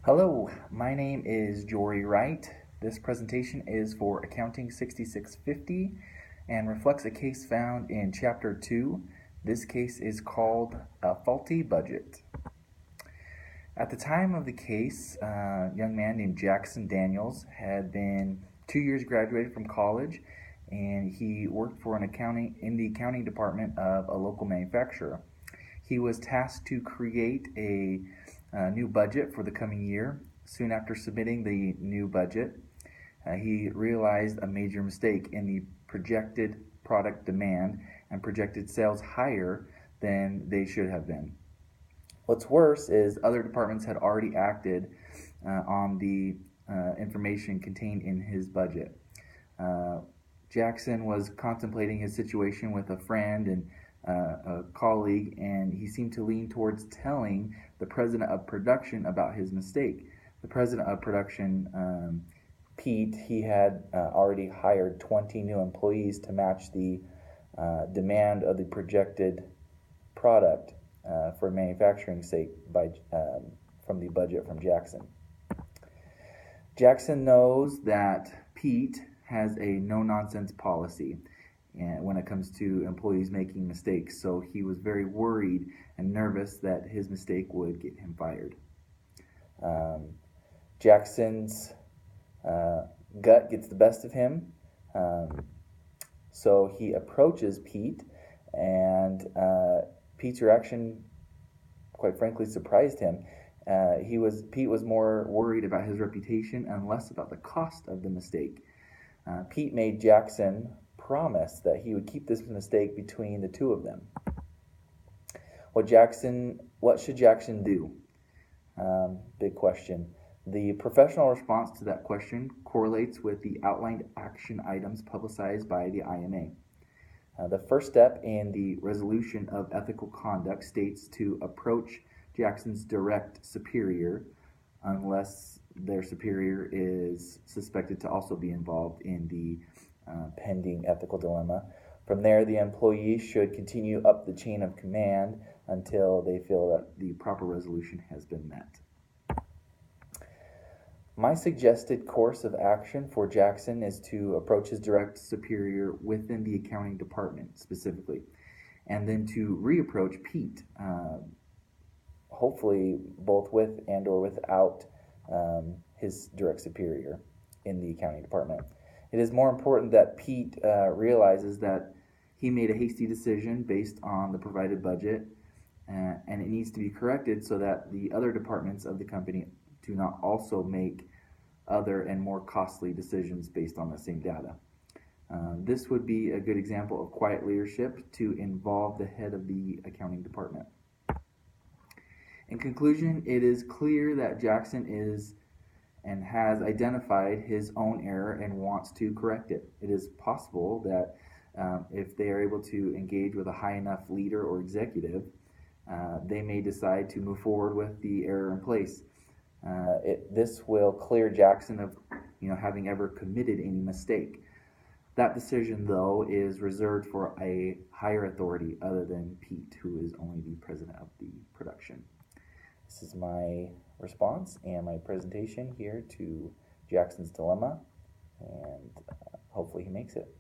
Hello, my name is Jory Wright. This presentation is for Accounting 6650 and reflects a case found in Chapter 2. This case is called a faulty budget. At the time of the case, a young man named Jackson Daniels had been 2 years graduated from college, and he worked for in the accounting department of a local manufacturer. He was tasked to create a new budget for the coming year. Soon after submitting the new budget, he realized a major mistake in the projected product demand and projected sales higher than they should have been. What's worse is other departments had already acted on the information contained in his budget. Jackson was contemplating his situation with a friend and a colleague, and he seemed to lean towards telling the president of production about his mistake. The president of production, Pete, he had already hired 20 new employees to match the demand of the projected product for manufacturing sake from the budget from Jackson. Jackson knows that Pete has a no-nonsense policy when it comes to employees making mistakes, so he was very worried and nervous that his mistake would get him fired. Jackson's gut gets the best of him, so he approaches Pete, and Pete's reaction, quite frankly, surprised him. Pete was more worried about his reputation and less about the cost of the mistake. Pete made Jackson promise that he would keep this mistake between the two of them. What should Jackson do? Big question. The professional response to that question correlates with the outlined action items publicized by the IMA. The first step in the resolution of ethical conduct states to approach Jackson's direct superior unless their superior is suspected to also be involved in the pending ethical dilemma. From there, the employee should continue up the chain of command until they feel that the proper resolution has been met. My suggested course of action for Jackson is to approach his direct superior within the accounting department specifically, and then to reapproach Pete, hopefully both with and or without his direct superior in the accounting department. It is more important that Pete realizes that he made a hasty decision based on the provided budget, and it needs to be corrected so that the other departments of the company do not also make other and more costly decisions based on the same data. This would be a good example of quiet leadership to involve the head of the accounting department. In conclusion, it is clear that Jackson is and has identified his own error and wants to correct it. It is possible that if they are able to engage with a high enough leader or executive, they may decide to move forward with the error in place. This will clear Jackson of having ever committed any mistake. That decision, though, is reserved for a higher authority other than Pete, who is only the president of the production. This is my response and my presentation here to Jackson's dilemma, and hopefully he makes it.